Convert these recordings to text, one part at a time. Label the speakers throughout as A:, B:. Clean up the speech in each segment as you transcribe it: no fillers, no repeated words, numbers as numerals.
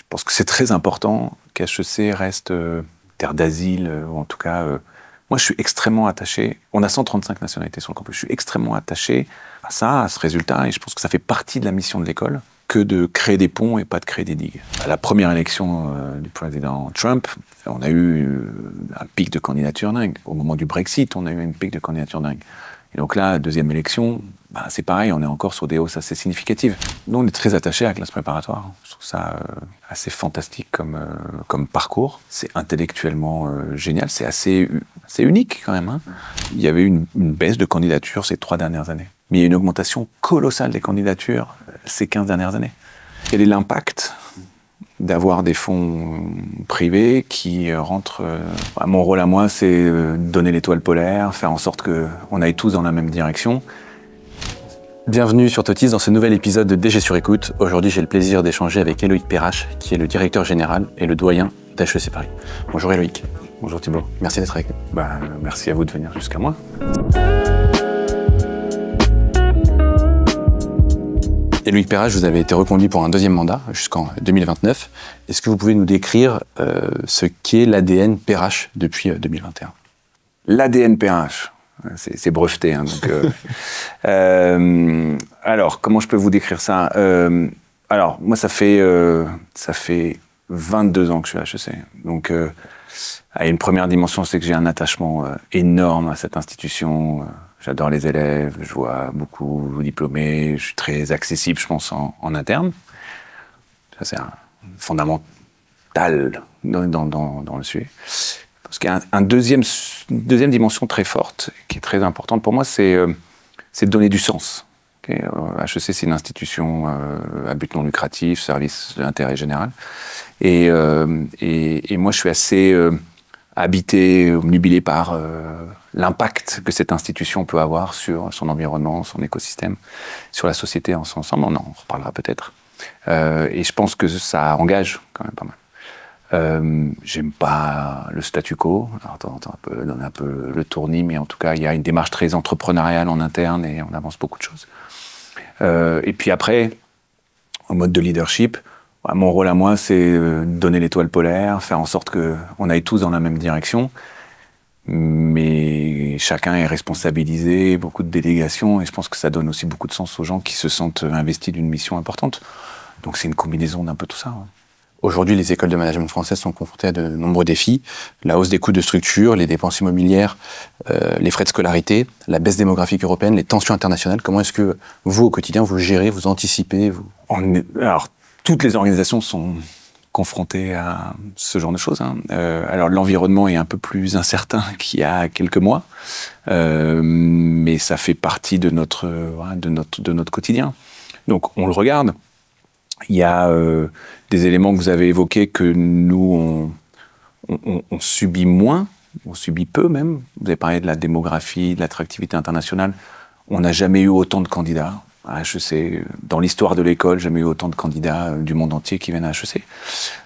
A: pense que c'est très important qu'HEC reste terre d'asile, ou en tout cas... moi, je suis extrêmement attaché. On a 135 nationalités sur le campus. Je suis extrêmement attaché à ça, à ce résultat, et je pense que ça fait partie de la mission de l'école que de créer des ponts et pas de créer des digues. À la première élection du président Trump, on a eu un pic de candidature dingue. Au moment du Brexit, on a eu un pic de candidature dingue. Et donc là, deuxième élection, c'est pareil, on est encore sur des hausses assez significatives. Nous, on est très attachés à la classe préparatoire. Je trouve ça assez fantastique comme parcours. C'est intellectuellement génial, c'est assez unique quand même. Hein. Il y avait une baisse de candidatures ces 3 dernières années. Mais il y a une augmentation colossale des candidatures ces 15 dernières années. Quel est l'impact d'avoir des fonds privés qui rentrent... mon rôle à moi, c'est donner l'étoile polaire, faire en sorte qu'on aille tous dans la même direction.
B: Bienvenue sur Totis dans ce nouvel épisode de DG sur écoute. Aujourd'hui, j'ai le plaisir d'échanger avec Éloïc Perrache, qui est le directeur général et le doyen d'HEC Paris. Bonjour Éloïc.
A: Bonjour Thibault.
B: Merci d'être avec nous.
A: Merci à vous de venir jusqu'à moi.
B: Éloïc Perrache, vous avez été reconduit pour un 2e mandat jusqu'en 2029. Est-ce que vous pouvez nous décrire ce qu'est l'ADN Perrache depuis 2021 ?
A: L'ADN Perrache, c'est breveté. Hein, donc, alors, comment je peux vous décrire ça ? Alors, moi, ça fait 22 ans que je suis à HEC. Donc, une première dimension, c'est que j'ai un attachement énorme à cette institution. J'adore les élèves, je vois beaucoup de diplômés, je suis très accessible, je pense, en interne. Ça, c'est un fondamental dans le sujet. Parce qu'il y a une deuxième dimension très forte, qui est très importante pour moi, c'est de donner du sens. Okay, HEC, c'est une institution à but non lucratif, service de l'intérêt général. Et moi, je suis assez habité, obnubilé par l'impact que cette institution peut avoir sur son environnement, son écosystème, sur la société ensemble. On en reparlera peut-être. Et je pense que ça engage quand même pas mal. J'aime pas le statu quo. Alors, on peut donner un peu le tournis, mais en tout cas, il y a une démarche très entrepreneuriale en interne et on avance beaucoup de choses. Et puis après, en mode de leadership, mon rôle à moi, c'est donner l'étoile polaire, faire en sorte qu'on aille tous dans la même direction. Mais chacun est responsabilisé, beaucoup de délégations, et je pense que ça donne aussi beaucoup de sens aux gens qui se sentent investis d'une mission importante. Donc c'est une combinaison d'un peu tout ça. Ouais.
B: Aujourd'hui, les écoles de management françaises sont confrontées à de nombreux défis. La hausse des coûts de structure, les dépenses immobilières, les frais de scolarité, la baisse démographique européenne, les tensions internationales. Comment est-ce que vous, au quotidien, vous gérez, vous anticipez
A: Alors, toutes les organisations sont confrontées à ce genre de choses. Hein. Alors, l'environnement est un peu plus incertain qu'il y a quelques mois, mais ça fait partie de notre quotidien. Donc, on le regarde. Il y a des éléments que vous avez évoqués que nous, on subit moins, on subit peu même. Vous avez parlé de la démographie, de l'attractivité internationale. On n'a jamais eu autant de candidats à HEC. Dans l'histoire de l'école, jamais eu autant de candidats du monde entier qui viennent à HEC.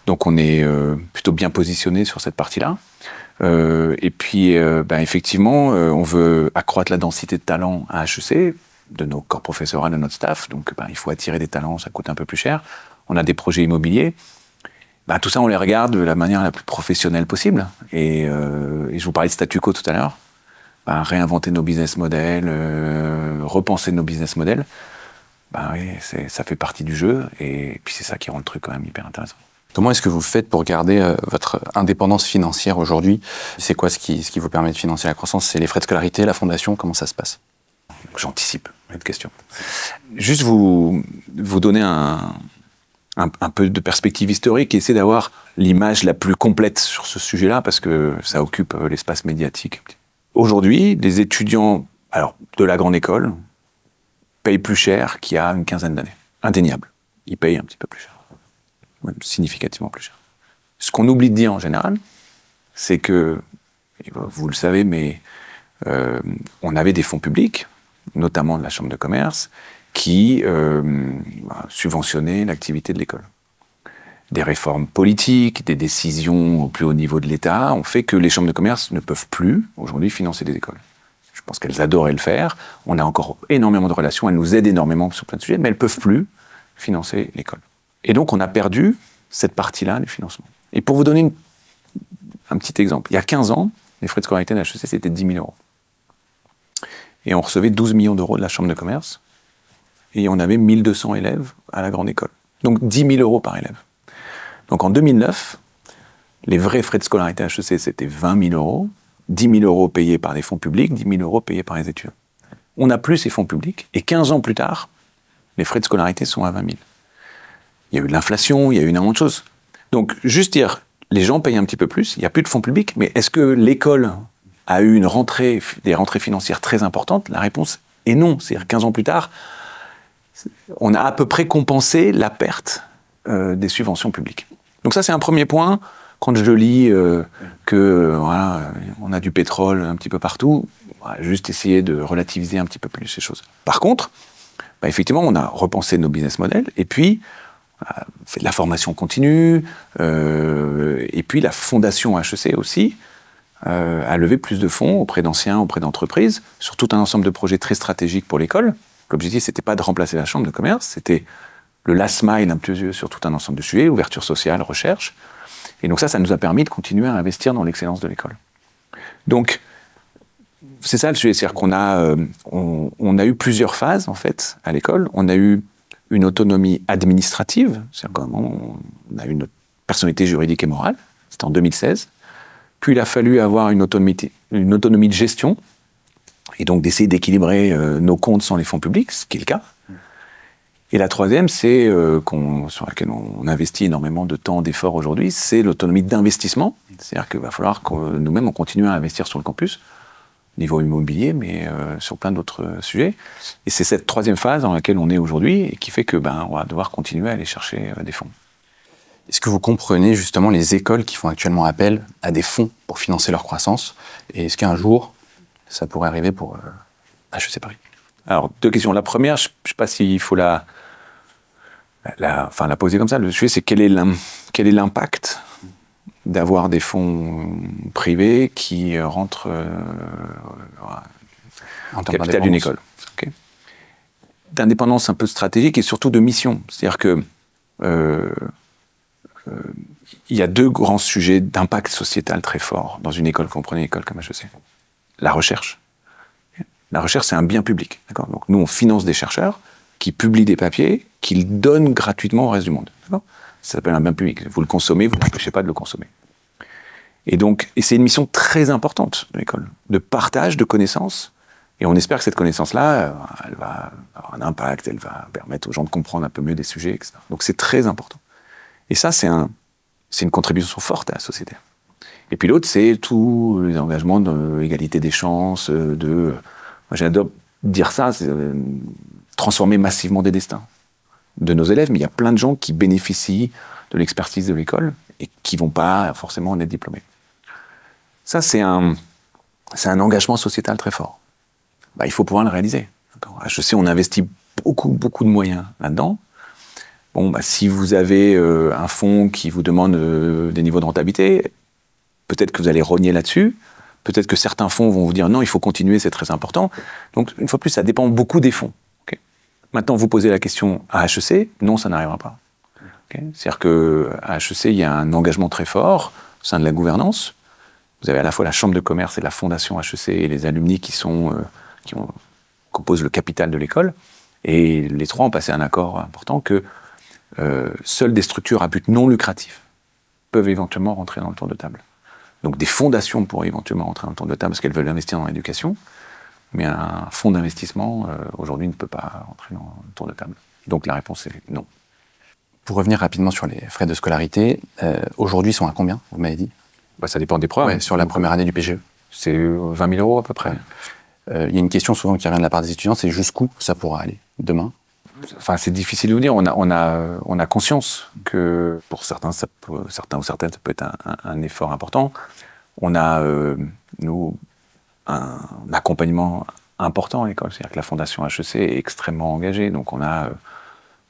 A: Donc on est plutôt bien positionné sur cette partie-là. Et puis, effectivement, on veut accroître la densité de talents à HEC, de nos corps professoraux, de notre staff. Donc, il faut attirer des talents, ça coûte un peu plus cher. On a des projets immobiliers. Tout ça, on les regarde de la manière la plus professionnelle possible. Et je vous parlais de statu quo tout à l'heure. Réinventer nos business models, repenser nos business models, oui, ça fait partie du jeu. Et puis, c'est ça qui rend le truc quand même hyper intéressant.
B: Comment est-ce que vous faites pour garder votre indépendance financière aujourd'hui ? C'est quoi ce qui vous permet de financer la croissance ? C'est les frais de scolarité, la fondation ? Comment ça se passe ?
A: J'anticipe cette question. Juste vous donner un peu de perspective historique et essayer d'avoir l'image la plus complète sur ce sujet-là, parce que ça occupe l'espace médiatique. Aujourd'hui, les étudiants de la grande école payent plus cher qu'il y a une quinzaine d'années. Indéniable. Ils payent un petit peu plus cher. Même significativement plus cher. Ce qu'on oublie de dire en général, c'est que, vous le savez, mais on avait des fonds publics, notamment de la Chambre de commerce, qui subventionnaient l'activité de l'école. Des réformes politiques, des décisions au plus haut niveau de l'État ont fait que les chambres de commerce ne peuvent plus, aujourd'hui, financer des écoles. Je pense qu'elles adoraient le faire. On a encore énormément de relations, elles nous aident énormément sur plein de sujets, mais elles ne peuvent plus financer l'école. Et donc, on a perdu cette partie-là du financement. Et pour vous donner un petit exemple, il y a 15 ans, les frais de scolarité de HEC, c'était 10 000 euros. Et on recevait 12 millions d'euros de la Chambre de commerce. Et on avait 1200 élèves à la grande école. Donc 10 000 euros par élève. Donc en 2009, les vrais frais de scolarité HEC, c'était 20 000 euros. 10 000 euros payés par des fonds publics, 10 000 euros payés par les étudiants. On n'a plus ces fonds publics. Et 15 ans plus tard, les frais de scolarité sont à 20 000. Il y a eu de l'inflation, il y a eu énormément de choses. Donc juste dire, les gens payent un petit peu plus, il n'y a plus de fonds publics, mais est-ce que l'école a eu des rentrées financières très importantes? La réponse est non. C'est-à-dire 15 ans plus tard, on a à peu près compensé la perte des subventions publiques. Donc ça, c'est un premier point. Quand je lis voilà, on a du pétrole un petit peu partout, on va juste essayer de relativiser un petit peu plus ces choses. Par contre, effectivement, on a repensé nos business models, et puis fait de la formation continue, et puis la fondation HEC aussi a levé plus de fonds auprès d'anciens, auprès d'entreprises, sur tout un ensemble de projets très stratégiques pour l'école. L'objectif, c'était pas de remplacer la chambre de commerce, c'était le last mile un peu sur tout un ensemble de sujets, ouverture sociale, recherche. Et donc ça nous a permis de continuer à investir dans l'excellence de l'école. Donc, c'est ça le sujet, c'est-à-dire qu'on a, on a eu plusieurs phases, en fait, à l'école. On a eu une autonomie administrative, c'est-à-dire qu'on a eu une personnalité juridique et morale, c'était en 2016. Puis il a fallu avoir une autonomie de gestion, et donc d'essayer d'équilibrer nos comptes sans les fonds publics, ce qui est le cas. Et la troisième, c'est sur laquelle on investit énormément de temps, d'efforts aujourd'hui, c'est l'autonomie d'investissement. C'est-à-dire qu'il va falloir que nous-mêmes, on continue à investir sur le campus, au niveau immobilier, mais sur plein d'autres sujets. Et c'est cette troisième phase dans laquelle on est aujourd'hui et qui fait que on va devoir continuer à aller chercher des fonds.
B: Est-ce que vous comprenez justement les écoles qui font actuellement appel à des fonds pour financer leur croissance? Et est-ce qu'un jour, ça pourrait arriver pour HEC Paris?
A: Alors, deux questions. La première, je ne sais pas s'il faut la poser comme ça. Le sujet, c'est quel est l'impact d'avoir des fonds privés qui rentrent en capital d'une école. Okay. D'indépendance un peu stratégique et surtout de mission. C'est-à-dire que il y a deux grands sujets d'impact sociétal très forts dans une école, quand vous prenez une école comme HEC. La recherche. La recherche, c'est un bien public. D'accord ? Donc nous, on finance des chercheurs qui publient des papiers, qu'ils donnent gratuitement au reste du monde. D'accord ? Ça s'appelle un bien public. Vous le consommez, vous n'empêchez pas de le consommer. Et c'est une mission très importante de l'école, de partage de connaissances. Et on espère que cette connaissance-là, elle va avoir un impact, elle va permettre aux gens de comprendre un peu mieux des sujets, etc. Donc c'est très important. Et ça, c'est une contribution forte à la société. Et puis l'autre, c'est tous les engagements d'égalité des chances, moi j'adore dire ça, c'est transformer massivement des destins de nos élèves, mais il y a plein de gens qui bénéficient de l'expertise de l'école et qui ne vont pas forcément en être diplômés. Ça, c'est un engagement sociétal très fort. Il faut pouvoir le réaliser. Je sais, on investit beaucoup de moyens là-dedans. Si vous avez un fonds qui vous demande des niveaux de rentabilité, peut-être que vous allez rogner là-dessus. Peut-être que certains fonds vont vous dire non, il faut continuer, c'est très important. Donc, une fois de plus, ça dépend beaucoup des fonds. Okay. Maintenant, vous posez la question à HEC, non, ça n'arrivera pas. Okay. C'est-à-dire qu'à HEC, il y a un engagement très fort au sein de la gouvernance. Vous avez à la fois la Chambre de commerce et la Fondation HEC et les alumni qui composent le capital de l'école. Et les trois ont passé un accord important que seules des structures à but non lucratif peuvent éventuellement rentrer dans le tour de table. Donc des fondations pourraient éventuellement rentrer dans le tour de table parce qu'elles veulent investir dans l'éducation, mais un fonds d'investissement, aujourd'hui, ne peut pas rentrer dans le tour de table. Donc la réponse est non.
B: Pour revenir rapidement sur les frais de scolarité, aujourd'hui, ils sont à combien, vous m'avez dit?
A: Ça dépend des programmes.
B: Sur la première année du PGE.
A: C'est 20 000 euros à peu près.
B: Il y a une question souvent qui revient de la part des étudiants, c'est jusqu'où ça pourra aller demain?
A: C'est difficile de vous dire. On a conscience que pour certains, certains ou certaines, ça peut être un effort important. On a, nous, un accompagnement important à l'école. C'est-à-dire que la Fondation HEC est extrêmement engagée. Donc on a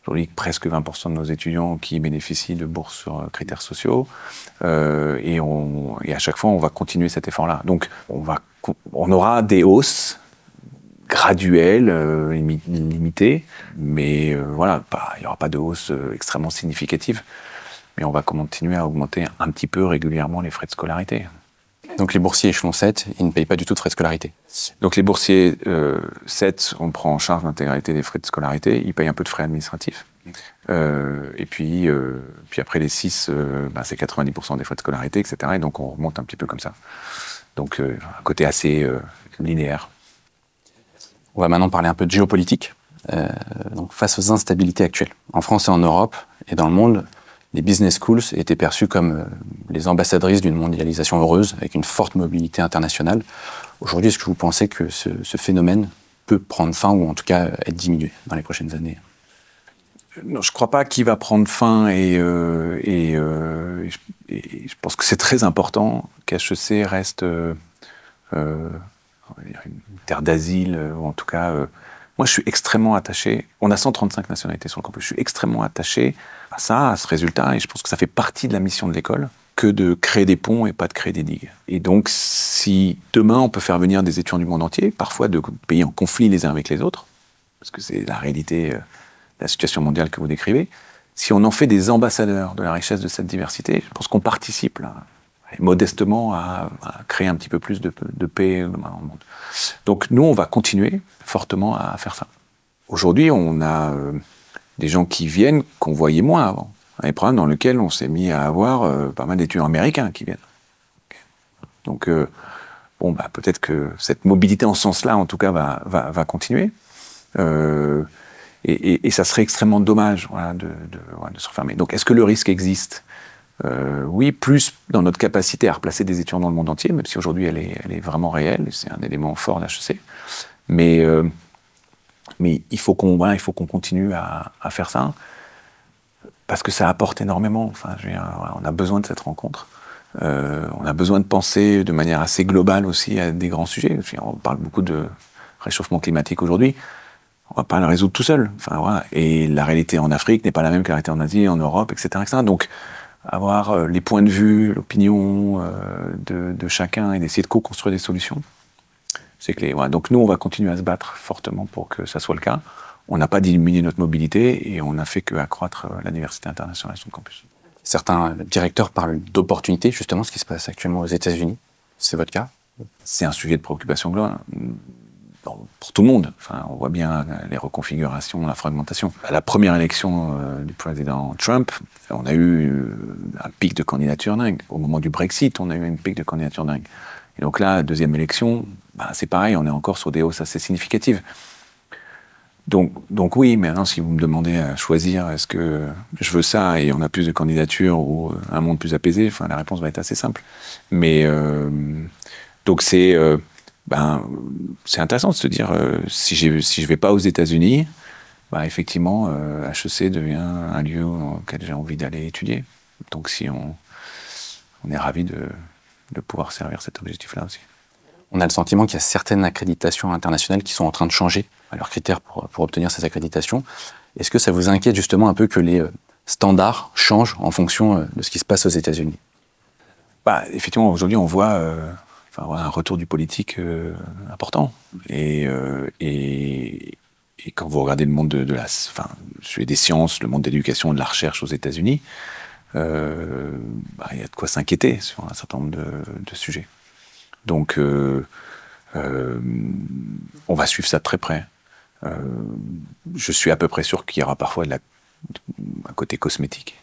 A: aujourd'hui presque 20% de nos étudiants qui bénéficient de bourses sur critères sociaux. Et à chaque fois, on va continuer cet effort-là. Donc on aura des hausses graduelle, limitée, mais il n'y aura pas de hausse extrêmement significative. Mais on va continuer à augmenter un petit peu régulièrement les frais de scolarité.
B: Donc les boursiers échelon 7, ils ne payent pas du tout de frais de scolarité.
A: Donc les boursiers 7, on prend en charge l'intégralité des frais de scolarité, ils payent un peu de frais administratifs. Et puis après les 6, c'est 90% des frais de scolarité, etc. Et donc on remonte un petit peu comme ça. Donc un côté assez linéaire.
B: On va maintenant parler un peu de géopolitique. Donc face aux instabilités actuelles, en France et en Europe et dans le monde, les business schools étaient perçus comme les ambassadrices d'une mondialisation heureuse, avec une forte mobilité internationale. Aujourd'hui, est-ce que vous pensez que ce phénomène peut prendre fin, ou en tout cas être diminué dans les prochaines années?
A: Non, je ne crois pas qu'il va prendre fin, et je pense que c'est très important qu'HEC reste une terre d'asile, ou en tout cas... moi, je suis extrêmement attaché. On a 135 nationalités sur le campus. Je suis extrêmement attaché à ça, à ce résultat, et je pense que ça fait partie de la mission de l'école que de créer des ponts et pas de créer des digues. Et donc, si demain on peut faire venir des étudiants du monde entier, parfois de pays en conflit les uns avec les autres, parce que c'est la réalité, la situation mondiale que vous décrivez, si on en fait des ambassadeurs de la richesse de cette diversité, je pense qu'on participe là, modestement à créer un petit peu plus de paix dans le monde. Donc nous, on va continuer fortement à faire ça. Aujourd'hui, on a des gens qui viennent qu'on voyait moins avant. Un programme dans lequel on s'est mis à avoir pas mal d'étudiants américains qui viennent. Donc peut-être que cette mobilité en ce sens-là, en tout cas, va continuer. Et ça serait extrêmement dommage de se refermer. Donc est-ce que le risque existe ? Oui, plus dans notre capacité à replacer des étudiants dans le monde entier, même si aujourd'hui elle est vraiment réelle, c'est un élément fort d'HEC. Mais il faut qu'on continue à faire ça, parce que ça apporte énormément. Enfin, on a besoin de cette rencontre. On a besoin de penser de manière assez globale aussi à des grands sujets. On parle beaucoup de réchauffement climatique aujourd'hui. On ne va pas le résoudre tout seul. Enfin, voilà. Et la réalité en Afrique n'est pas la même que la réalité en Asie, en Europe, etc. etc. Donc, avoir les points de vue, l'opinion de chacun et d'essayer de co-construire des solutions, c'est clé. Voilà. Donc nous, on va continuer à se battre fortement pour que ça soit le cas. On n'a pas diminué notre mobilité et on n'a fait qu'accroître la diversité internationale sur le campus.
B: Certains directeurs parlent d'opportunités, justement, ce qui se passe actuellement aux États-Unis. C'est votre cas?
A: C'est un sujet de préoccupation globale pour tout le monde. Enfin, on voit bien les reconfigurations, la fragmentation. À la première élection du président Trump, on a eu un pic de candidature dingue. Au moment du Brexit, on a eu un pic de candidature dingue. Et donc là, deuxième élection, c'est pareil, on est encore sur des hausses assez significatives. Donc oui, mais maintenant, si vous me demandez à choisir, est-ce que je veux ça et on a plus de candidatures ou un monde plus apaisé, enfin, la réponse va être assez simple. Mais donc c'est intéressant de se dire, si je vais pas aux États-Unis, effectivement, HEC devient un lieu auquel j'ai envie d'aller étudier. Donc si on est ravis de pouvoir servir cet objectif-là aussi.
B: On a le sentiment qu'il y a certaines accréditations internationales qui sont en train de changer leurs critères pour obtenir ces accréditations. Est-ce que ça vous inquiète justement un peu que les standards changent en fonction de ce qui se passe aux États-Unis?
A: Effectivement, aujourd'hui, on voit un retour du politique important. Et quand vous regardez le monde des sciences, le monde de l'éducation et de la recherche aux États-Unis, il y a de quoi s'inquiéter sur un certain nombre de sujets. Donc, on va suivre ça de très près. Je suis à peu près sûr qu'il y aura parfois un côté cosmétique.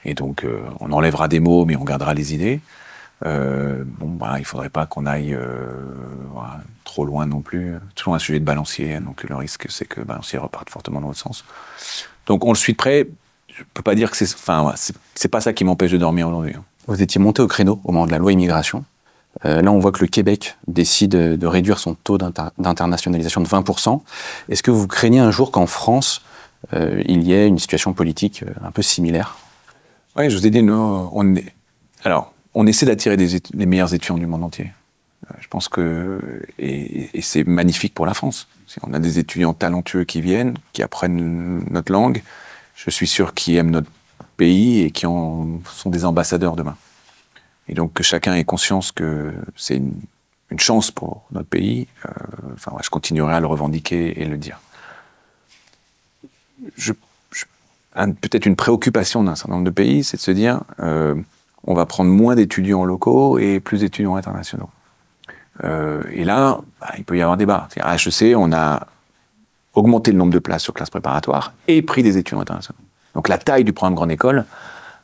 A: Et donc, on enlèvera des mots, mais on gardera les idées. Il ne faudrait pas qu'on aille trop loin non plus. Toujours un sujet de balancier, donc le risque, c'est que le balancier reparte fortement dans l'autre sens. Donc, on le suit de près. Je ne peux pas dire que c'est pas ça qui m'empêche de dormir aujourd'hui.
B: Vous étiez monté au créneau au moment de la loi immigration. Là, on voit que le Québec décide de réduire son taux d'internationalisation de 20%. Est-ce que vous craignez un jour qu'en France, il y ait une situation politique un peu similaire?
A: Oui, je vous ai dit, on essaie d'attirer les meilleurs étudiants du monde entier. Je pense que... Et c'est magnifique pour la France. Si on a des étudiants talentueux qui viennent, qui apprennent notre langue, je suis sûr qu'ils aiment notre pays et qui sont des ambassadeurs demain. Et donc que chacun ait conscience que c'est une chance pour notre pays, je continuerai à le revendiquer et le dire. peut-être une préoccupation d'un certain nombre de pays, c'est de se dire on va prendre moins d'étudiants locaux et plus d'étudiants internationaux. Et là, il peut y avoir débat. À HEC, on a augmenté le nombre de places sur classe préparatoire et pris des étudiants internationaux. Donc la taille du programme Grande École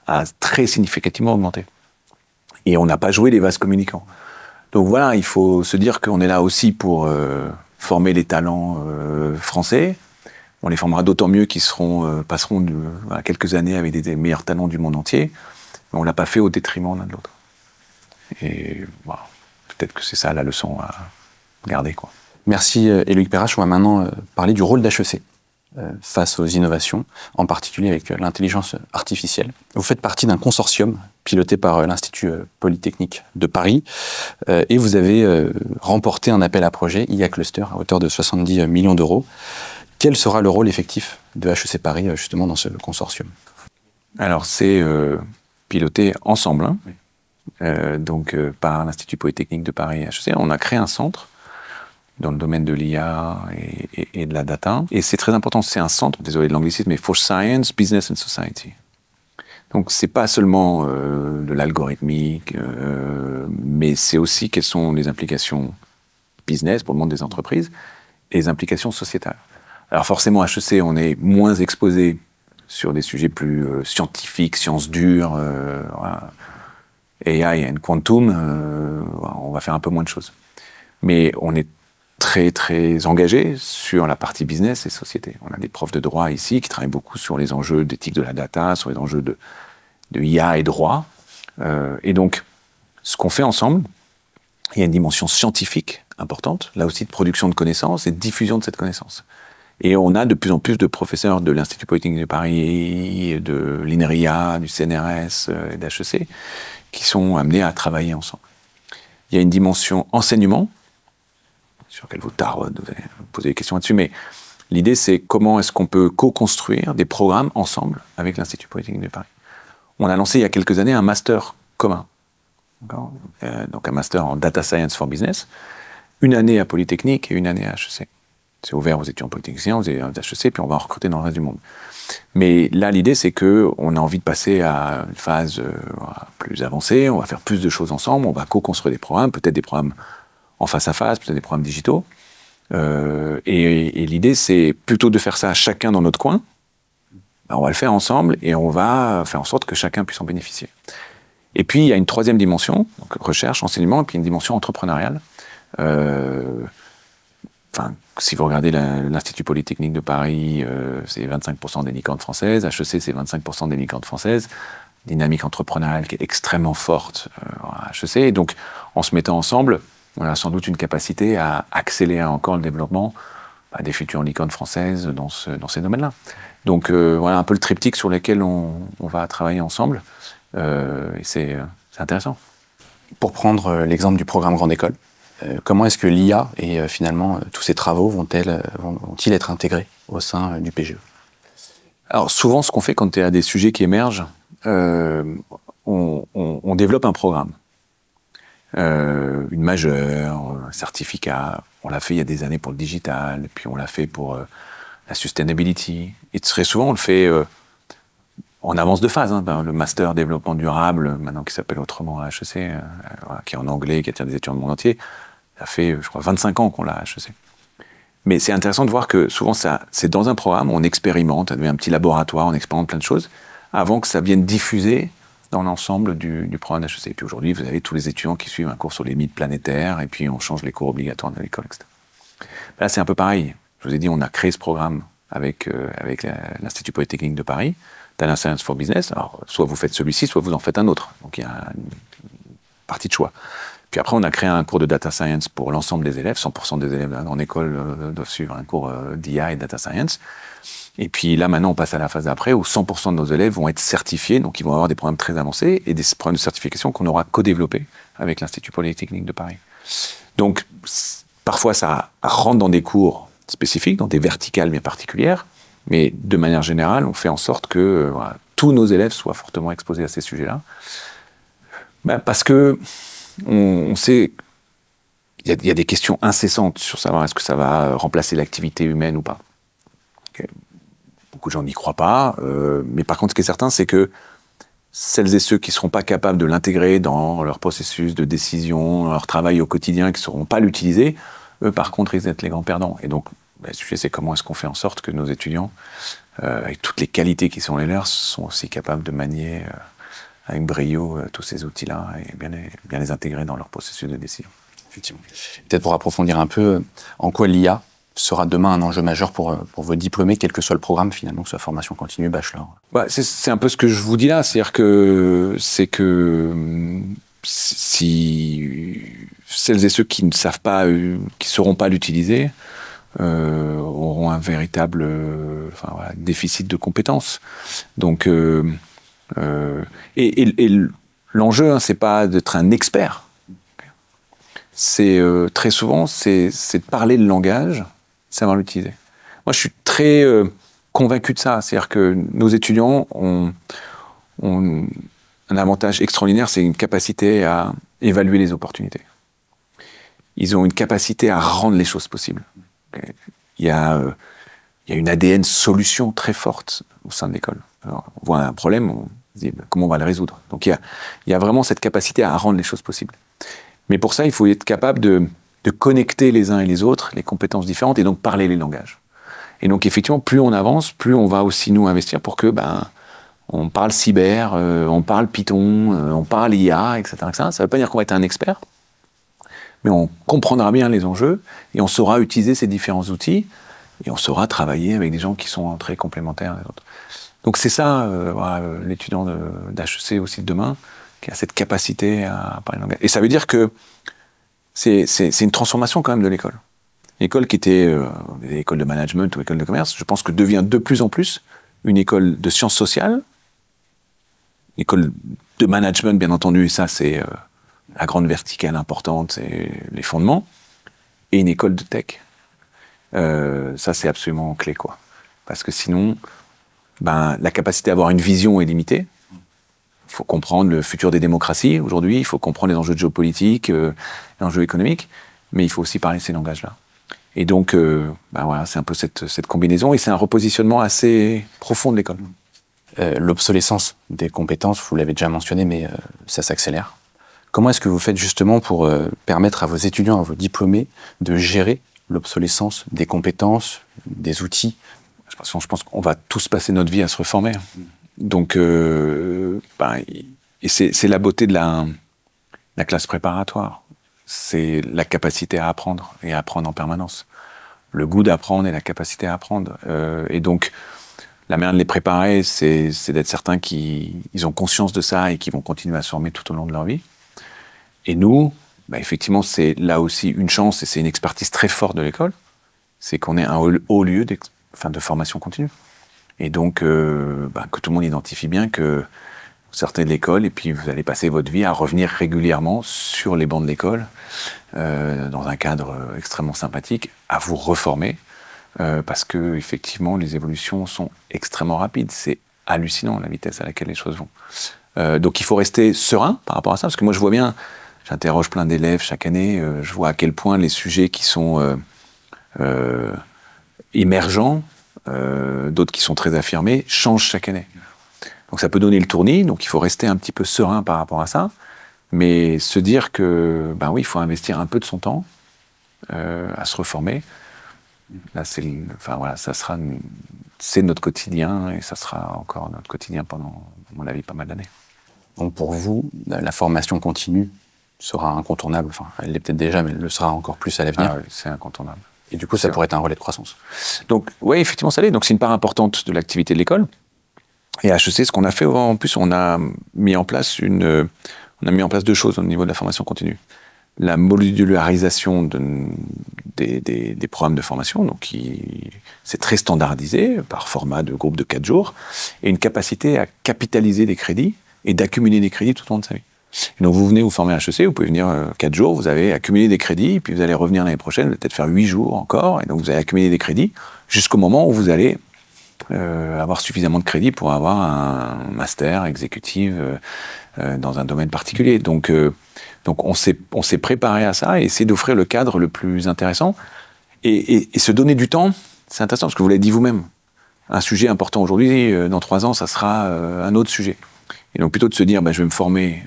A: a très significativement augmenté. Et on n'a pas joué les vases communicants. Donc voilà, il faut se dire qu'on est là aussi pour former les talents français. On les formera d'autant mieux qu'ils passeront à quelques années avec des meilleurs talents du monde entier. Mais on ne l'a pas fait au détriment l'un de l'autre. Et voilà, peut-être que c'est ça la leçon à garder, quoi.
B: Merci Éloïc Perrache. On va maintenant parler du rôle d'HEC face aux innovations, en particulier avec l'intelligence artificielle. Vous faites partie d'un consortium piloté par l'Institut Polytechnique de Paris et vous avez remporté un appel à projet IA Cluster à hauteur de 70 millions d'euros. Quel sera le rôle effectif de HEC Paris justement dans ce consortium?
A: Alors c'est piloté ensemble, hein. Donc par l'Institut Polytechnique de Paris et HEC. On a créé un centre dans le domaine de l'IA et de la data. Et c'est très important, c'est un centre, désolé de l'anglicisme, mais for science, business and society. Donc c'est pas seulement de l'algorithmique, mais c'est aussi quelles sont les implications business pour le monde des entreprises et les implications sociétales. Alors forcément, à HEC, on est moins exposé sur des sujets plus scientifiques, sciences dures, voilà. AI and quantum, on va faire un peu moins de choses. Mais on est très, très engagé sur la partie business et société. On a des profs de droit ici qui travaillent beaucoup sur les enjeux d'éthique de la data, sur les enjeux de IA et droit. Et donc, ce qu'on fait ensemble, il y a une dimension scientifique importante, là aussi de production de connaissances et de diffusion de cette connaissance. Et on a de plus en plus de professeurs de l'Institut Polytechnique de Paris, de l'INRIA, du CNRS et d'HEC qui sont amenés à travailler ensemble. Il y a une dimension enseignement, sur laquelle vous taraude, vous allez poser des questions là-dessus, mais l'idée c'est comment est-ce qu'on peut co-construire des programmes ensemble avec l'Institut Polytechnique de Paris. On a lancé il y a quelques années un master commun, donc un master en Data Science for Business, une année à Polytechnique et une année à HEC. C'est ouvert aux étudiants polytechniciens, aux étudiants d'HEC, puis on va en recruter dans le reste du monde. Mais là, l'idée, c'est qu'on a envie de passer à une phase plus avancée, on va faire plus de choses ensemble, on va co-construire des programmes, peut-être des programmes en face à face, peut-être des programmes digitaux. Et l'idée, c'est plutôt de faire ça chacun dans notre coin, ben, on va le faire ensemble et on va faire en sorte que chacun puisse en bénéficier. Et puis, il y a une troisième dimension, donc recherche, enseignement, et puis une dimension entrepreneuriale. Enfin, si vous regardez l'Institut Polytechnique de Paris, c'est 25% des licornes françaises, HEC, c'est 25% des licornes françaises, dynamique entrepreneuriale qui est extrêmement forte à HEC. Et donc, en se mettant ensemble, on a sans doute une capacité à accélérer encore le développement des futures licornes françaises dans ces domaines-là. Donc, voilà un peu le triptyque sur lequel on va travailler ensemble. Et c'est intéressant.
B: Pour prendre l'exemple du programme Grande École, comment est-ce que l'IA et finalement tous ces travaux vont-ils être intégrés au sein du PGE?
A: Alors souvent, ce qu'on fait quand il y a des sujets qui émergent, on développe un programme. Une majeure, un certificat. On l'a fait il y a des années pour le digital, puis on l'a fait pour la sustainability. Et très souvent, on le fait en avance de phase. Hein. Le master développement durable, maintenant qui s'appelle autrement à HEC, qui est en anglais, qui attire des étudiants du monde entier, ça fait, je crois, 25 ans qu'on l'a à HEC. Mais c'est intéressant de voir que souvent, c'est dans un programme, on expérimente, ça devient un petit laboratoire, on expérimente plein de choses, avant que ça vienne diffuser dans l'ensemble du programme d'HEC. Et puis aujourd'hui, vous avez tous les étudiants qui suivent un cours sur les limites planétaires, et puis on change les cours obligatoires de l'école, etc. Là, c'est un peu pareil. Je vous ai dit, on a créé ce programme avec l'Institut Polytechnique de Paris, Data Science for Business. Alors, soit vous faites celui-ci, soit vous en faites un autre. Donc, il y a une partie de choix. Puis après, on a créé un cours de Data Science pour l'ensemble des élèves. 100% des élèves de la grande école doivent suivre un cours d'IA et Data Science. Et puis là, maintenant, on passe à la phase d'après où 100% de nos élèves vont être certifiés. Donc, ils vont avoir des programmes très avancés et des programmes de certification qu'on aura co-développés avec l'Institut Polytechnique de Paris. Donc, parfois, ça rentre dans des cours spécifiques, dans des verticales bien particulières. Mais de manière générale, on fait en sorte que voilà, tous nos élèves soient fortement exposés à ces sujets-là. Parce que on sait il y a des questions incessantes sur savoir est-ce que ça va remplacer l'activité humaine ou pas. Okay. beaucoup de gens n'y croient pas. Mais par contre, ce qui est certain, c'est que celles et ceux qui ne seront pas capables de l'intégrer dans leur processus de décision, leur travail au quotidien, qui ne sauront pas l'utiliser, eux, par contre, ils être les grands perdants. Et donc, le sujet, c'est comment est-ce qu'on fait en sorte que nos étudiants, avec toutes les qualités qui sont les leurs, sont aussi capables de manier avec brio tous ces outils-là et bien les intégrer dans leur processus de décision.
B: Effectivement. Peut-être pour approfondir un peu, en quoi l'IA sera demain un enjeu majeur pour vos diplômés, quel que soit le programme finalement, que ce soit formation continue, bachelor.
A: C'est un peu ce que je vous dis là, c'est-à-dire que si celles et ceux qui ne savent pas, qui ne sauront pas l'utiliser, auront un véritable déficit de compétences. Donc, l'enjeu, c'est pas d'être un expert. C'est très souvent, c'est de parler le langage, savoir l'utiliser. Moi, je suis très convaincu de ça. C'est-à-dire que nos étudiants ont un avantage extraordinaire, c'est une capacité à évaluer les opportunités. Ils ont une capacité à rendre les choses possibles. Il y a une ADN solution très forte au sein de l'école. Alors, on voit un problème, on se dit comment on va le résoudre. Donc il y a vraiment cette capacité à rendre les choses possibles. Mais pour ça, il faut être capable de connecter les uns et les autres, les compétences différentes, et donc parler les langages. Et donc effectivement, plus on avance, plus on va aussi nous investir pour que on parle cyber, on parle Python, on parle IA, etc. Ça ne veut pas dire qu'on va être un expert, mais on comprendra bien les enjeux et on saura utiliser ces différents outils et on saura travailler avec des gens qui sont très complémentaires les autres. Donc c'est ça, l'étudiant d'HEC aussi de demain, qui a cette capacité à parler langage. Et ça veut dire que c'est une transformation quand même de l'école. L'école qui était des écoles de management ou école de commerce, je pense que devient de plus en plus une école de sciences sociales, une école de management bien entendu, et ça c'est la grande verticale importante, c'est les fondements, et une école de tech. Ça c'est absolument clé, quoi. Parce que sinon, la capacité à avoir une vision est limitée. Il faut comprendre le futur des démocraties aujourd'hui, il faut comprendre les enjeux de géopolitique, les enjeux économiques, mais il faut aussi parler ces langages-là. Et donc, voilà, c'est un peu cette combinaison, et c'est un repositionnement assez profond de l'école.
B: L'obsolescence des compétences, vous l'avez déjà mentionné, mais ça s'accélère. Comment est-ce que vous faites justement pour permettre à vos étudiants, à vos diplômés, de gérer l'obsolescence des compétences, des outils?
A: Je pense qu'on va tous passer notre vie à se reformer. Donc, et c'est la beauté de la classe préparatoire. C'est la capacité à apprendre et à apprendre en permanence. Le goût d'apprendre et la capacité à apprendre. Et donc, la manière de les préparer, c'est d'être certains qu'ils ont conscience de ça et qu'ils vont continuer à se former tout au long de leur vie. Et nous, effectivement, c'est là aussi une chance et c'est une expertise très forte de l'école, c'est qu'on est un haut lieu de formation continue. Et donc, que tout le monde identifie bien que vous sortez de l'école et puis vous allez passer votre vie à revenir régulièrement sur les bancs de l'école, dans un cadre extrêmement sympathique, à vous reformer, parce que effectivement, les évolutions sont extrêmement rapides. C'est hallucinant la vitesse à laquelle les choses vont. Donc, il faut rester serein par rapport à ça, parce que moi, je vois bien, j'interroge plein d'élèves chaque année, je vois à quel point les sujets qui sont émergents, d'autres qui sont très affirmés, changent chaque année. Donc ça peut donner le tournis, donc il faut rester un petit peu serein par rapport à ça, mais se dire que, oui, il faut investir un peu de son temps à se reformer. Là, c'est notre quotidien et ça sera encore notre quotidien pendant, à mon avis, pas mal d'années.
B: Donc pour vous, la formation continue sera incontournable, enfin elle l'est peut-être déjà, mais elle le sera encore plus à l'avenir.
A: Ah oui, c'est incontournable.
B: Et du coup, ça pourrait être un relais de croissance.
A: Donc, oui, effectivement, ça l'est. Donc, c'est une part importante de l'activité de l'école. Et à HEC, ce qu'on a fait, en plus, on a mis en place deux choses au niveau de la formation continue. La modularisation des programmes de formation, donc c'est très standardisé par format de groupe de 4 jours, et une capacité à capitaliser des crédits et d'accumuler des crédits tout au long de sa vie. Et donc vous venez vous former à HEC, vous pouvez venir 4 jours, vous avez accumulé des crédits, puis vous allez revenir l'année prochaine, vous allez peut-être faire 8 jours encore, et donc vous allez accumuler des crédits jusqu'au moment où vous allez avoir suffisamment de crédits pour avoir un master exécutif dans un domaine particulier. Donc on s'est préparé à ça et essayer d'offrir le cadre le plus intéressant et se donner du temps. C'est intéressant parce que vous l'avez dit vous-même. un sujet important aujourd'hui, dans 3 ans, ça sera un autre sujet. Et donc plutôt de se dire, je vais me former,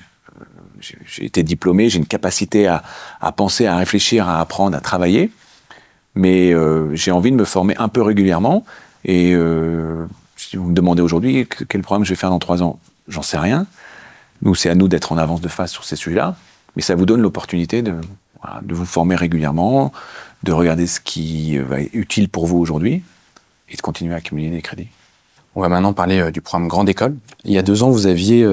A: j'ai été diplômé, j'ai une capacité à penser, à réfléchir, à apprendre, à travailler, mais j'ai envie de me former un peu régulièrement. Et si vous me demandez aujourd'hui quel programme je vais faire dans 3 ans, j'en sais rien. Nous, c'est à nous d'être en avance de phase sur ces sujets-là, mais ça vous donne l'opportunité de vous former régulièrement, de regarder ce qui va être utile pour vous aujourd'hui et de continuer à accumuler des crédits.
B: On va maintenant parler du programme Grande École. Il y a 2 ans, vous aviez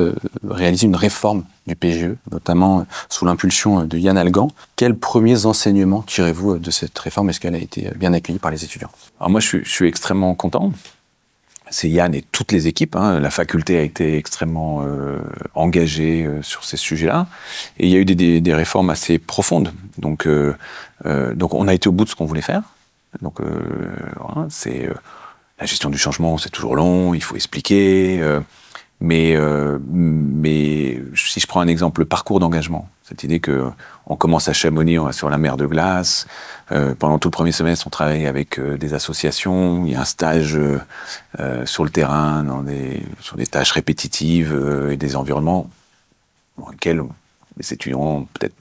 B: réalisé une réforme du PGE, notamment sous l'impulsion de Yann Algan. Quels premiers enseignements tirez-vous de cette réforme? Est-ce qu'elle a été bien accueillie par les étudiants?
A: Alors moi, je suis extrêmement content. C'est Yann et toutes les équipes. La faculté a été extrêmement engagée sur ces sujets-là. Et il y a eu des réformes assez profondes. Donc on a été au bout de ce qu'on voulait faire. Donc, c'est la gestion du changement, c'est toujours long, il faut expliquer. Mais si je prends un exemple, le parcours d'engagement, cette idée qu'on commence à Chamonix, on va sur la mer de glace. Pendant tout le premier semestre, on travaille avec des associations. Il y a un stage sur le terrain, sur des tâches répétitives et des environnements dans lesquels les étudiants ont peut-être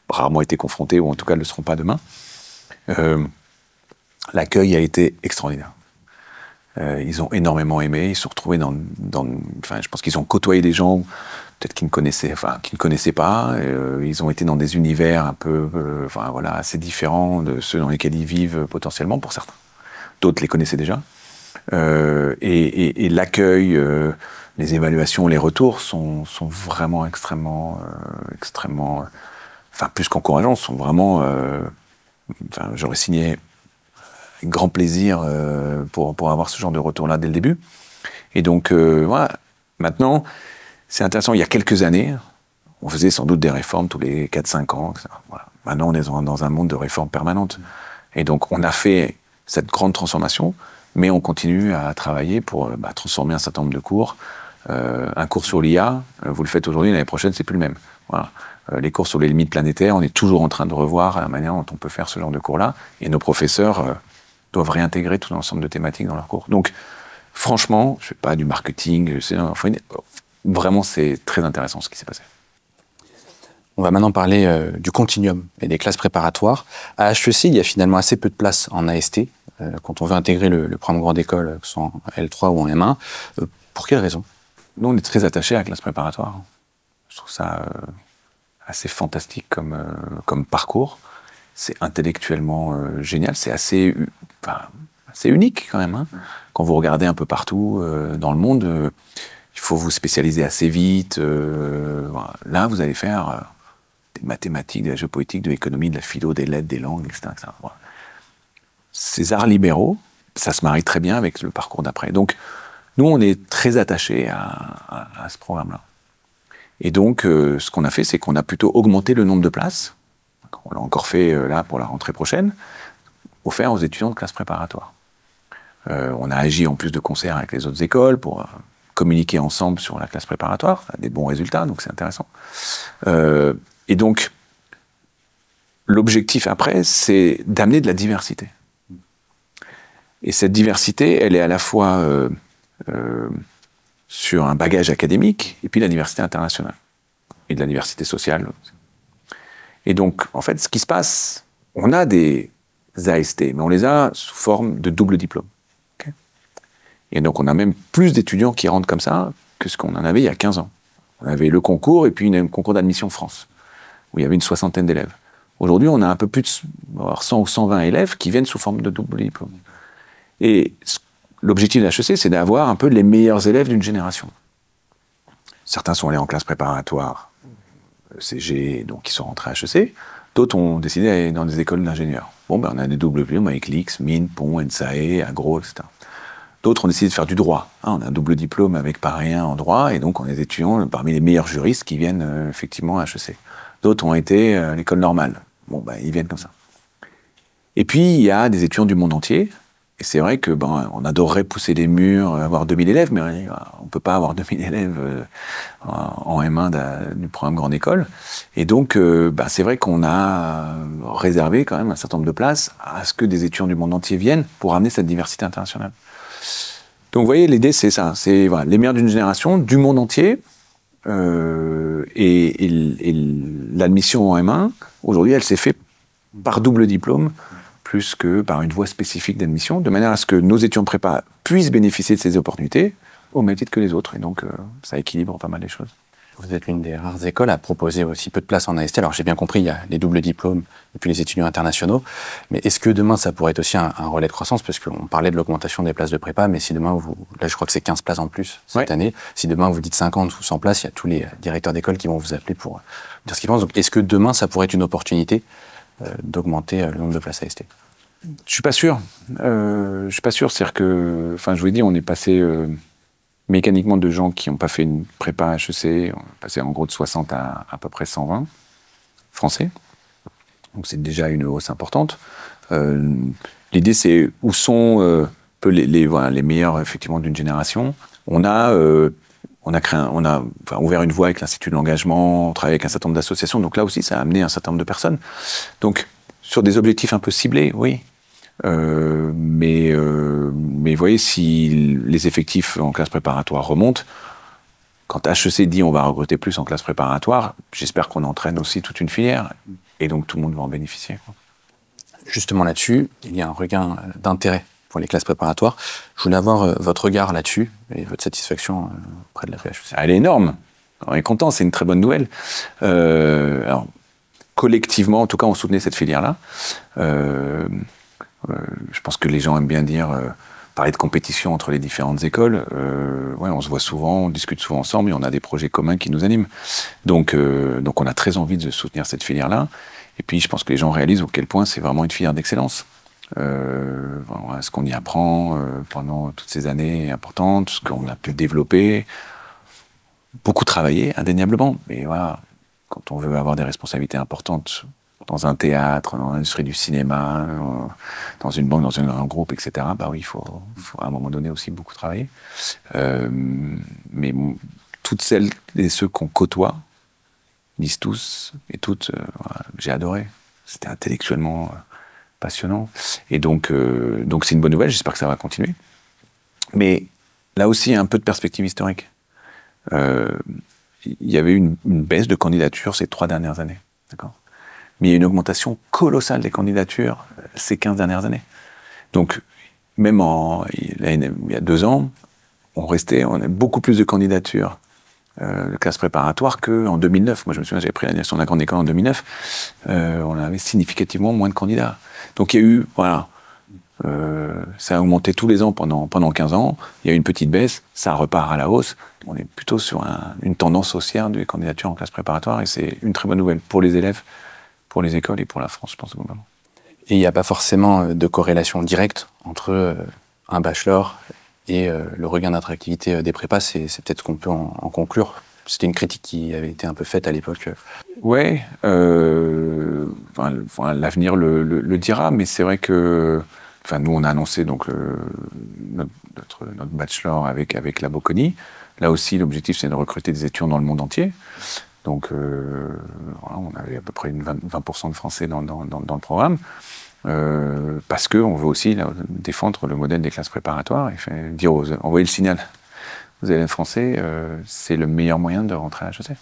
A: rarement été confrontés, ou en tout cas ne le seront pas demain. L'accueil a été extraordinaire. Ils ont énormément aimé, ils se sont retrouvés je pense qu'ils ont côtoyé des gens peut-être qu'ils ne connaissaient pas. Ils ont été dans des univers un peu, assez différents de ceux dans lesquels ils vivent potentiellement pour certains. D'autres les connaissaient déjà. Et l'accueil, les évaluations, les retours sont vraiment extrêmement, plus qu'encourageants, sont vraiment. J'aurais signé avec grand plaisir pour avoir ce genre de retour-là dès le début. Et donc, voilà. Maintenant, c'est intéressant. Il y a quelques années, on faisait sans doute des réformes tous les 4-5 ans. Etc. Voilà. Maintenant, on est dans un monde de réformes permanentes. Et donc, on a fait cette grande transformation, mais on continue à travailler pour transformer un certain nombre de cours. Un cours sur l'IA, vous le faites aujourd'hui, l'année prochaine, c'est plus le même. Voilà. Les cours sur les limites planétaires, on est toujours en train de revoir la manière dont on peut faire ce genre de cours-là. Et nos professeurs doivent réintégrer tout l'ensemble de thématiques dans leurs cours. Donc, franchement, je ne fais pas du marketing, vraiment, c'est très intéressant ce qui s'est passé.
B: On va maintenant parler du continuum et des classes préparatoires. À HEC, il y a finalement assez peu de place en AST, quand on veut intégrer le programme Grande École, que ce soit en L3 ou en M1. Pour quelle raison?
A: Nous, on est très attachés à la classe préparatoire. Je trouve ça assez fantastique comme parcours. C'est intellectuellement génial, c'est assez unique quand même. Quand vous regardez un peu partout dans le monde, il faut vous spécialiser assez vite. Voilà. Là, vous allez faire des mathématiques, de la géopolitique, de l'économie, de la philo, des lettres, des langues, etc. Voilà. Ces arts libéraux, ça se marie très bien avec le parcours d'après. Donc, nous, on est très attachés à ce programme-là. Et donc, ce qu'on a fait, c'est qu'on a plutôt augmenté le nombre de places. On l'a encore fait là pour la rentrée prochaine, offert aux étudiants de classe préparatoire. On a agi en plus de concert avec les autres écoles pour communiquer ensemble sur la classe préparatoire. Ça a des bons résultats, donc c'est intéressant. Et donc, l'objectif après, c'est d'amener de la diversité. Et cette diversité, elle est à la fois sur un bagage académique et puis la diversité internationale et de la diversité sociale. Et donc, en fait, ce qui se passe, on a des AST, mais on les a sous forme de double diplôme. Okay. Et donc, on a même plus d'étudiants qui rentrent comme ça que ce qu'on en avait il y a 15 ans. On avait le concours et puis un concours d'admission France, où il y avait une 60aine d'élèves. Aujourd'hui, on a un peu plus de 100 ou 120 élèves qui viennent sous forme de double diplôme. Et l'objectif de l'HEC, c'est d'avoir un peu les meilleurs élèves d'une génération. Certains sont allés en classe préparatoire CG, donc ils sont rentrés à HEC. D'autres ont décidé d'aller dans des écoles d'ingénieurs. Bon, on a des doubles diplômes avec l'IX, Mines, Pont, NSAE, Agro, etc. D'autres ont décidé de faire du droit. On a un double diplôme avec Paris 1 en droit, et donc on est des étudiants parmi les meilleurs juristes qui viennent effectivement à HEC. D'autres ont été à l'école normale. Bon, ils viennent comme ça. Et puis, il y a des étudiants du monde entier. Et c'est vrai que on adorerait pousser les murs, avoir 2000 élèves, mais on ne peut pas avoir 2000 élèves en M1 du programme Grande École. Et donc, c'est vrai qu'on a réservé quand même un certain nombre de places à ce que des étudiants du monde entier viennent pour amener cette diversité internationale. Donc, vous voyez, l'idée, c'est ça. C'est voilà, les meilleurs d'une génération, du monde entier. Et l'admission en M1, aujourd'hui, elle s'est faite par double diplôme, plus que par une voie spécifique d'admission, de manière à ce que nos étudiants de prépa puissent bénéficier de ces opportunités au même titre que les autres. Et donc, ça équilibre pas mal les choses.
B: Vous êtes l'une des rares écoles à proposer aussi peu de places en AST. Alors j'ai bien compris, il y a les doubles diplômes et puis les étudiants internationaux. Mais est-ce que demain, ça pourrait être aussi un relais de croissance? Parce qu'on parlait de l'augmentation des places de prépa, mais si demain, là je crois que c'est 15 places en plus cette année. Si demain vous dites 50 ou 100 places, il y a tous les directeurs d'école qui vont vous appeler pour dire ce qu'ils pensent. Donc est-ce que demain, ça pourrait être une opportunité d'augmenter le nombre de places AST?
A: Je suis pas sûr. Je suis pas sûr. C'est-à-dire que, enfin, je vous ai dit, on est passé mécaniquement de gens qui n'ont pas fait une prépa HEC, on est passé en gros de 60 à peu près 120 français. Donc c'est déjà une hausse importante. L'idée, c'est où sont voilà, les meilleurs effectivement d'une génération. On a ouvert une voie avec l'Institut de l'engagement, on travaille avec un certain nombre d'associations. Donc là aussi, ça a amené un certain nombre de personnes. Donc sur des objectifs un peu ciblés, oui. Mais vous voyez, si les effectifs en classe préparatoire remontent, quand HEC dit on va recruter plus en classe préparatoire, j'espère qu'on entraîne aussi toute une filière et donc tout le monde va en bénéficier.
B: Justement là-dessus, il y a un regain d'intérêt pour les classes préparatoires. Je voulais avoir votre regard là-dessus et votre satisfaction auprès de la PHEC.
A: Elle est énorme. On est content, c'est une très bonne nouvelle. Alors, collectivement, en tout cas, on soutenait cette filière-là. Je pense que les gens aiment bien dire, parler de compétition entre les différentes écoles. Ouais, on se voit souvent, on discute souvent ensemble et on a des projets communs qui nous animent. Donc on a très envie de soutenir cette filière-là. Et puis, je pense que les gens réalisent à quel point c'est vraiment une filière d'excellence. Voilà, ce qu'on y apprend pendant toutes ces années est important, ce qu'on a pu développer, beaucoup travailler, indéniablement. Mais voilà, quand on veut avoir des responsabilités importantes dans un théâtre, dans l'industrie du cinéma, dans une banque, dans un grand groupe, etc., bah oui, il faut à un moment donné aussi beaucoup travailler. Mais toutes celles et ceux qu'on côtoie disent tous et toutes, j'ai adoré. C'était intellectuellement passionnant. Et donc c'est une bonne nouvelle, j'espère que ça va continuer. Mais là aussi, il y a un peu de perspective historique. Il y avait une baisse de candidatures ces 3 dernières années. D'accord ? Mais il y a une augmentation colossale des candidatures ces 15 dernières années. Donc, même il y a 2 ans, on a beaucoup plus de candidatures de classe préparatoire qu'en 2009. Moi, je me souviens, j'avais pris la direction de la grande école en 2009. On avait significativement moins de candidats. Donc, il y a eu, voilà, ça a augmenté tous les ans pendant 15 ans. Il y a eu une petite baisse, ça repart à la hausse. On est plutôt sur une tendance haussière des candidatures en classe préparatoire et c'est une très bonne nouvelle pour les élèves, pour les écoles et pour la France, je pense, globalement.
B: Et il n'y a pas forcément de corrélation directe entre un bachelor et le regain d'attractivité des prépas. C'est peut-être ce qu'on peut en conclure. C'était une critique qui avait été un peu faite à l'époque.
A: Oui, l'avenir le dira, mais c'est vrai que nous, on a annoncé donc, notre bachelor avec la Bocconi. Là aussi, l'objectif, c'est de recruter des étudiants dans le monde entier. Donc, voilà, on avait à peu près 20% de Français dans le programme, parce qu'on veut aussi défendre le modèle des classes préparatoires et envoyer le signal aux élèves français, c'est le meilleur moyen de rentrer à HEC.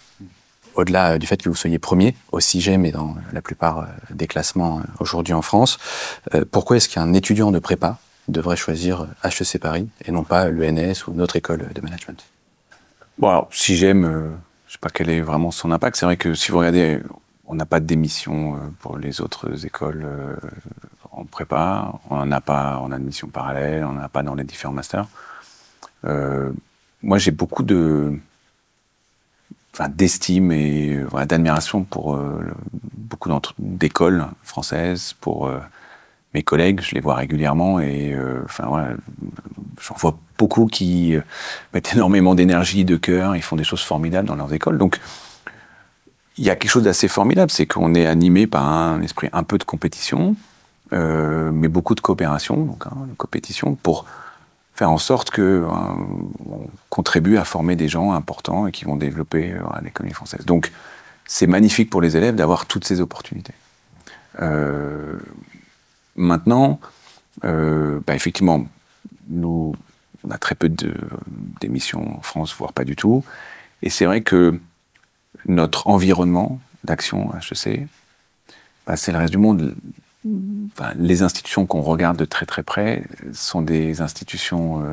B: Au-delà du fait que vous soyez premier au CIGEM et dans la plupart des classements aujourd'hui en France, pourquoi est-ce qu'un étudiant de prépa devrait choisir HEC Paris et non pas l'ENS ou notre école de management?
A: Bon, alors, CIGEM, je ne sais pas quel est vraiment son impact. C'est vrai que si vous regardez, on n'a pas de démission pour les autres écoles en prépa, on n'en a pas en admission parallèle, on n'en a pas dans les différents masters. Moi, j'ai beaucoup d'estime et d'admiration pour beaucoup d'écoles françaises, pour mes collègues, je les vois régulièrement et j'en vois beaucoup qui mettent énormément d'énergie, de cœur, ils font des choses formidables dans leurs écoles. Donc, il y a quelque chose d'assez formidable, c'est qu'on est animé par un esprit un peu de compétition, mais beaucoup de coopération, donc de compétition pour faire en sorte qu'on contribue à former des gens importants et qui vont développer l'économie française. Donc, c'est magnifique pour les élèves d'avoir toutes ces opportunités. Maintenant, effectivement, nous, On a très peu d'émissions en France, voire pas du tout. Et c'est vrai que notre environnement d'action à HEC, bah, c'est le reste du monde. Enfin, les institutions qu'on regarde de très très près sont des institutions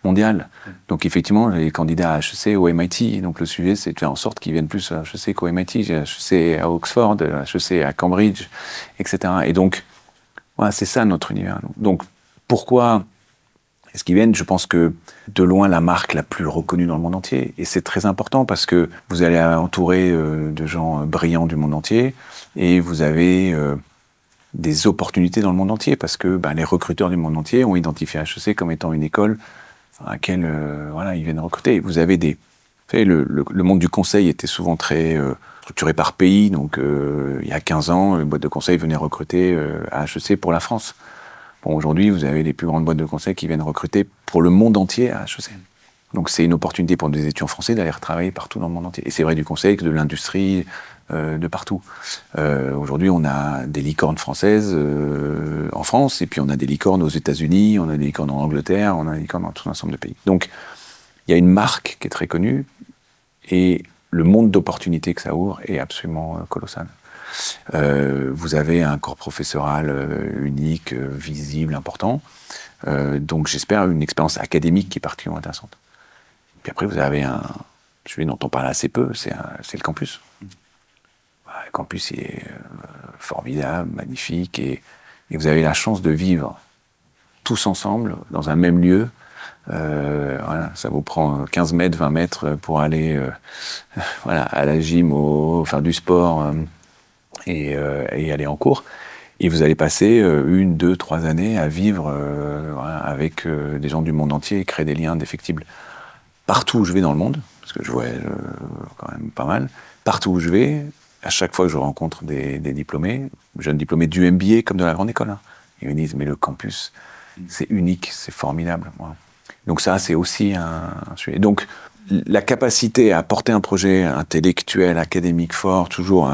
A: mondiales. Donc effectivement, les candidats à HEC ou MIT, donc le sujet c'est de faire en sorte qu'ils viennent plus à HEC qu'au MIT, HEC à Oxford, HEC à Cambridge, etc. Et donc, voilà, c'est ça notre univers. Donc pourquoi est-ce qu'ils viennent? Je pense que de loin la marque la plus reconnue dans le monde entier. Et c'est très important parce que vous allez entourer de gens brillants du monde entier et vous avez des opportunités dans le monde entier parce que les recruteurs du monde entier ont identifié HEC comme étant une école à laquelle voilà, ils viennent recruter. Vous avez des... Vous savez, le monde du conseil était souvent très structuré par pays. Donc il y a 15 ans, les boîtes de conseil venaient recruter à HEC pour la France. Bon, aujourd'hui, vous avez les plus grandes boîtes de conseil qui viennent recruter pour le monde entier à HEC. Donc c'est une opportunité pour des étudiants français d'aller travailler partout dans le monde entier. Et c'est vrai du conseil que de l'industrie, de partout. Aujourd'hui, on a des licornes françaises en France, et puis on a des licornes aux États-Unis, on a des licornes en Angleterre, on a des licornes dans tout un ensemble de pays. Donc il y a une marque qui est très connue, et le monde d'opportunités que ça ouvre est absolument colossal. Vous avez un corps professoral unique, visible, important. Donc j'espère une expérience académique qui est particulièrement intéressante. Puis après, vous avez un sujet dont on parle assez peu, c'est le campus. Le campus il est formidable, magnifique, et vous avez la chance de vivre tous ensemble dans un même lieu. Voilà, ça vous prend 15 mètres, 20 mètres pour aller voilà, à la gym, faire du sport et aller en cours. Et vous allez passer 1, 2, 3 années à vivre voilà, avec des gens du monde entier et créer des liens indéfectibles. Partout où je vais dans le monde, parce que je voyage quand même pas mal, partout où je vais, à chaque fois que je rencontre des diplômés, jeunes diplômés du MBA comme de la grande école, hein, ils me disent « mais le campus, c'est unique, c'est formidable ». Voilà. Donc ça, c'est aussi un sujet. Donc la capacité à porter un projet intellectuel, académique fort, toujours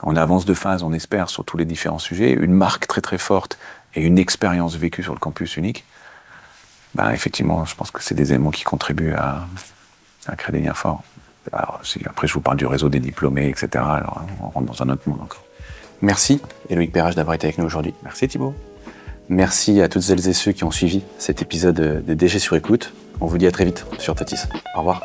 A: en avance de phase, on espère, sur tous les différents sujets, une marque très très forte et une expérience vécue sur le campus unique, effectivement, je pense que c'est des éléments qui contribuent à créer des liens forts. Alors, après, je vous parle du réseau des diplômés, etc. Alors, on rentre dans un autre monde encore.
B: Merci, Loïc Perrache, d'avoir été avec nous aujourd'hui.
A: Merci, Thibaut.
B: Merci à toutes celles et ceux qui ont suivi cet épisode de DG sur écoute. On vous dit à très vite sur Tatis. Au revoir.